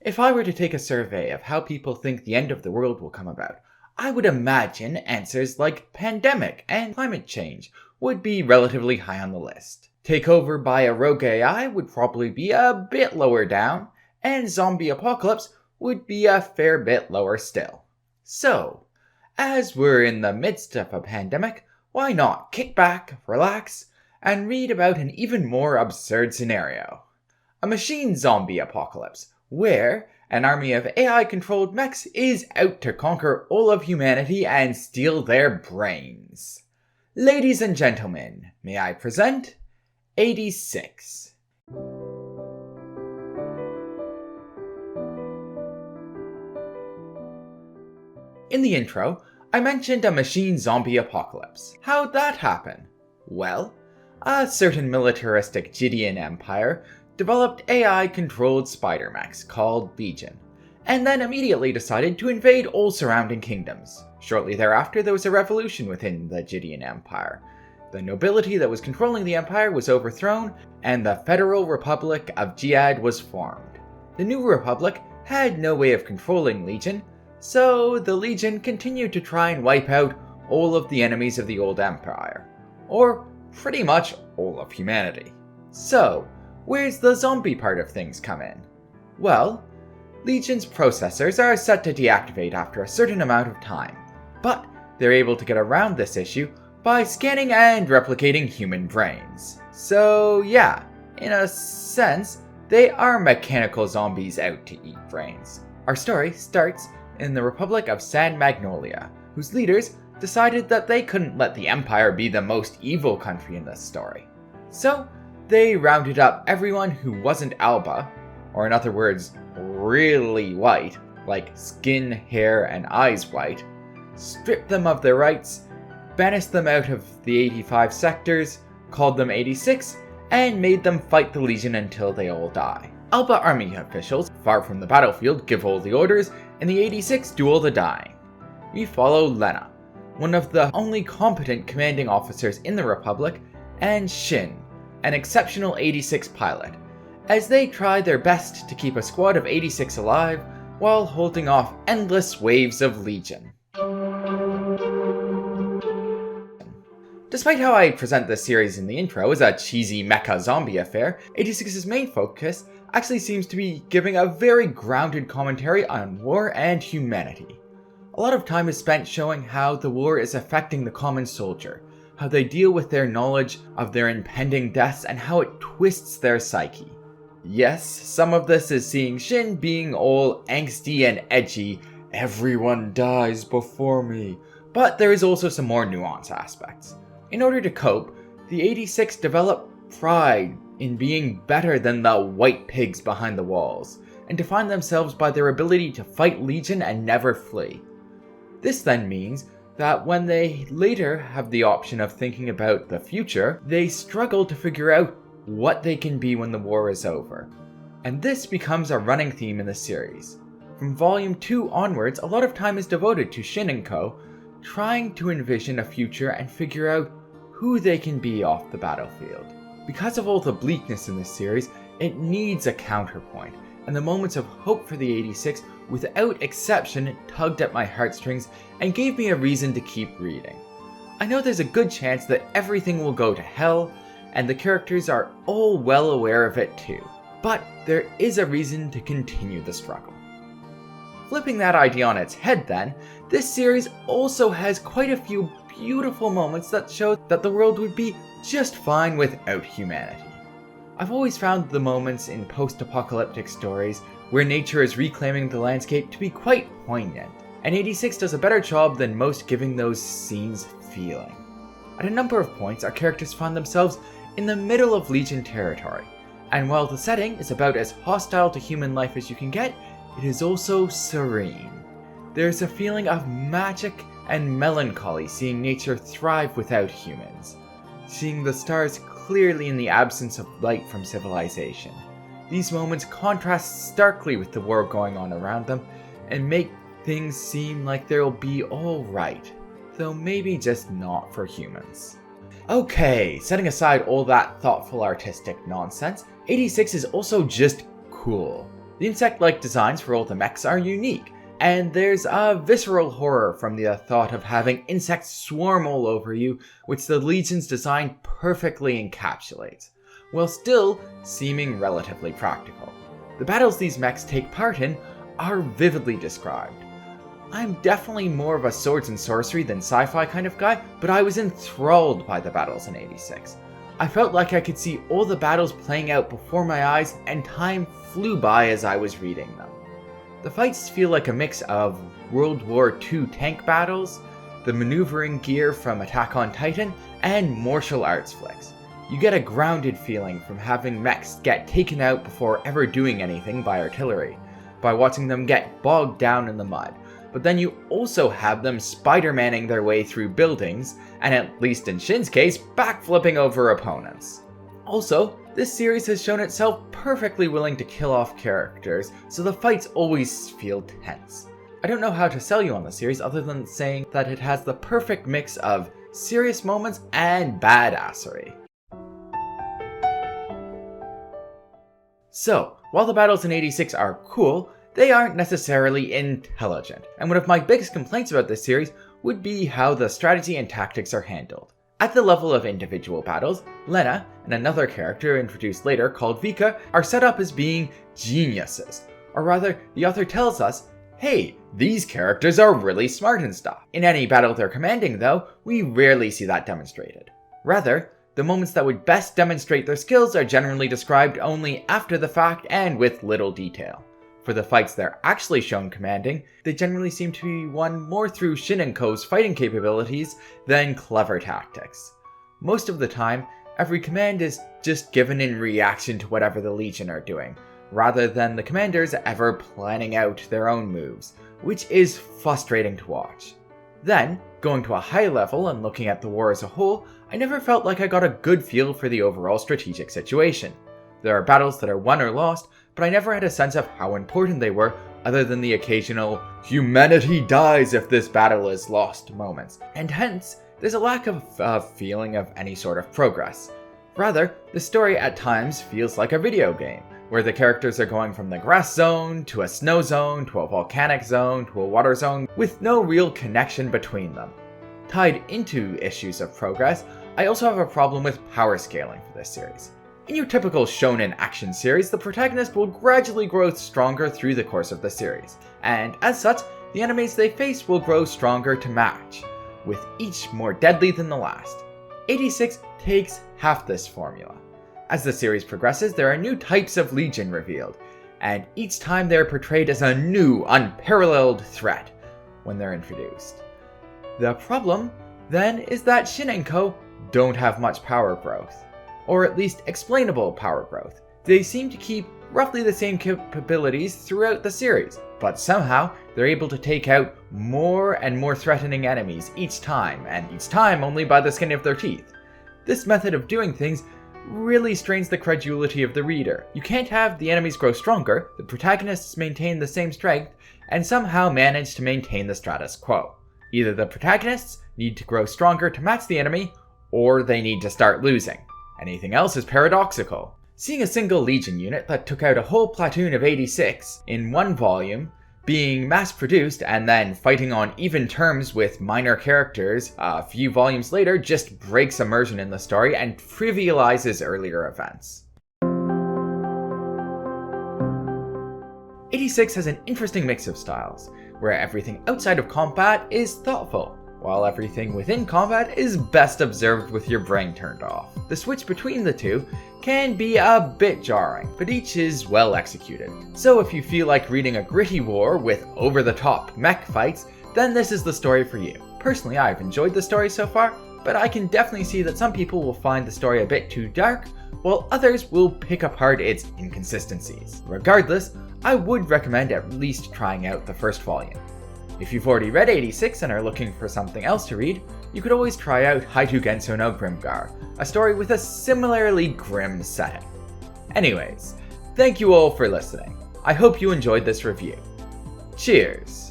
If I were to take a survey of how people think the end of the world will come about, I would imagine answers like pandemic and climate change would be relatively high on the list. Takeover by a rogue AI would probably be a bit lower down, and zombie apocalypse would be a fair bit lower still. So, as we're in the midst of a pandemic, why not kick back, relax, and read about an even more absurd scenario. A machine zombie apocalypse, where an army of AI-controlled mechs is out to conquer all of humanity and steal their brains. Ladies and gentlemen, may I present 86. In the intro, I mentioned a machine zombie apocalypse. How'd that happen? Well, a certain militaristic Gideon empire developed AI-controlled spider mechs called Legion, and then immediately decided to invade all surrounding kingdoms. Shortly thereafter, there was a revolution within the Gideon Empire. The nobility that was controlling the empire was overthrown, and the Federal Republic of Giad was formed. The new republic had no way of controlling Legion, so the Legion continued to try and wipe out all of the enemies of the old empire, or pretty much all of humanity. So, where's the zombie part of things come in? Well, Legion's processors are set to deactivate after a certain amount of time, but they're able to get around this issue by scanning and replicating human brains. So yeah, in a sense, they are mechanical zombies out to eat brains. Our story starts in the Republic of San Magnolia, whose leaders decided that they couldn't let the Empire be the most evil country in this story. So, they rounded up everyone who wasn't Alba, or in other words, really white, like skin, hair, and eyes white, stripped them of their rights, banished them out of the 85 sectors, called them 86, and made them fight the Legion until they all die. Alba army officials, far from the battlefield, give all the orders, and the 86 do all the dying. We follow Lena, one of the only competent commanding officers in the Republic, and Shin, an exceptional 86 pilot, as they try their best to keep a squad of 86 alive while holding off endless waves of Legion. Despite how I present this series in the intro as a cheesy mecha zombie affair, 86's main focus actually seems to be giving a very grounded commentary on war and humanity. A lot of time is spent showing how the war is affecting the common soldier, how they deal with their knowledge of their impending deaths, and how it twists their psyche. Yes, some of this is seeing Shin being all angsty and edgy, everyone dies before me, but there is also some more nuanced aspects. In order to cope, the 86 develop pride in being better than the white pigs behind the walls, and define themselves by their ability to fight Legion and never flee. This then means that when they later have the option of thinking about the future, they struggle to figure out what they can be when the war is over. And this becomes a running theme in the series. From Volume 2 onwards, a lot of time is devoted to Shin and Co. trying to envision a future and figure out who they can be off the battlefield. Because of all the bleakness in this series, it needs a counterpoint, and the moments of hope for the 86 without exception tugged at my heartstrings and gave me a reason to keep reading. I know there's a good chance that everything will go to hell, and the characters are all well aware of it too, but there is a reason to continue the struggle. Flipping that idea on its head then, this series also has quite a few beautiful moments that show that the world would be just fine without humanity. I've always found the moments in post-apocalyptic stories where nature is reclaiming the landscape to be quite poignant, and 86 does a better job than most giving those scenes feeling. At a number of points, our characters find themselves in the middle of Legion territory, and while the setting is about as hostile to human life as you can get, it is also serene. There's a feeling of magic and melancholy seeing nature thrive without humans, seeing the stars clearly in the absence of light from civilization. These moments contrast starkly with the war going on around them and make things seem like they'll be alright, though maybe just not for humans. Okay, setting aside all that thoughtful artistic nonsense, 86 is also just cool. The insect-like designs for all the mechs are unique, and there's a visceral horror from the thought of having insects swarm all over you, which the Legion's design perfectly encapsulates, while still seeming relatively practical. The battles these mechs take part in are vividly described. I'm definitely more of a swords and sorcery than sci-fi kind of guy, but I was enthralled by the battles in 86. I felt like I could see all the battles playing out before my eyes, and time flew by as I was reading them. The fights feel like a mix of World War II tank battles, the maneuvering gear from Attack on Titan, and martial arts flicks. You get a grounded feeling from having mechs get taken out before ever doing anything by artillery, by watching them get bogged down in the mud. But then you also have them Spider-Manning their way through buildings, and at least in Shin's case, backflipping over opponents. Also, this series has shown itself perfectly willing to kill off characters, so the fights always feel tense. I don't know how to sell you on the series other than saying that it has the perfect mix of serious moments and badassery. So, while the battles in 86 are cool, they aren't necessarily intelligent, and one of my biggest complaints about this series would be how the strategy and tactics are handled. At the level of individual battles, Lena and another character introduced later called Vika are set up as being geniuses, or rather, the author tells us, hey, these characters are really smart and stuff. In any battle they're commanding though, we rarely see that demonstrated. Rather, the moments that would best demonstrate their skills are generally described only after the fact and with little detail. For the fights they're actually shown commanding, they generally seem to be won more through Shin and Co.'s fighting capabilities than clever tactics. Most of the time, every command is just given in reaction to whatever the Legion are doing, rather than the commanders ever planning out their own moves, which is frustrating to watch. Then, going to a high level and looking at the war as a whole, I never felt like I got a good feel for the overall strategic situation. There are battles that are won or lost, but I never had a sense of how important they were other than the occasional "humanity dies if this battle is lost" moments, and hence, there's a lack of feeling of any sort of progress. Rather, the story at times feels like a video game, where the characters are going from the grass zone, to a snow zone, to a volcanic zone, to a water zone, with no real connection between them. Tied into issues of progress, I also have a problem with power scaling for this series. In your typical shonen action series, the protagonist will gradually grow stronger through the course of the series, and as such, the enemies they face will grow stronger to match, with each more deadly than the last. 86 takes half this formula. As the series progresses, there are new types of Legion revealed, and each time they are portrayed as a new, unparalleled threat when they're introduced. The problem, then, is that Shin and Co. don't have much power growth, or at least explainable power growth. They seem to keep roughly the same capabilities throughout the series, but somehow they're able to take out more and more threatening enemies each time, and each time only by the skin of their teeth. This method of doing things really strains the credulity of the reader. You can't have the enemies grow stronger, the protagonists maintain the same strength, and somehow manage to maintain the status quo. Either the protagonists need to grow stronger to match the enemy, or they need to start losing. Anything else is paradoxical. Seeing a single Legion unit that took out a whole platoon of 86 in one volume, being mass-produced and then fighting on even terms with minor characters a few volumes later just breaks immersion in the story and trivializes earlier events. 86 has an interesting mix of styles, where everything outside of combat is thoughtful, while everything within combat is best observed with your brain turned off. The switch between the two can be a bit jarring, but each is well executed. So if you feel like reading a gritty war with over-the-top mech fights, then this is the story for you. Personally, I've enjoyed the story so far, but I can definitely see that some people will find the story a bit too dark, while others will pick apart its inconsistencies. Regardless, I would recommend at least trying out the first volume. If you've already read 86 and are looking for something else to read, you could always try out Haitu Genso no Grimgar, a story with a similarly grim setting. Anyways, thank you all for listening. I hope you enjoyed this review. Cheers!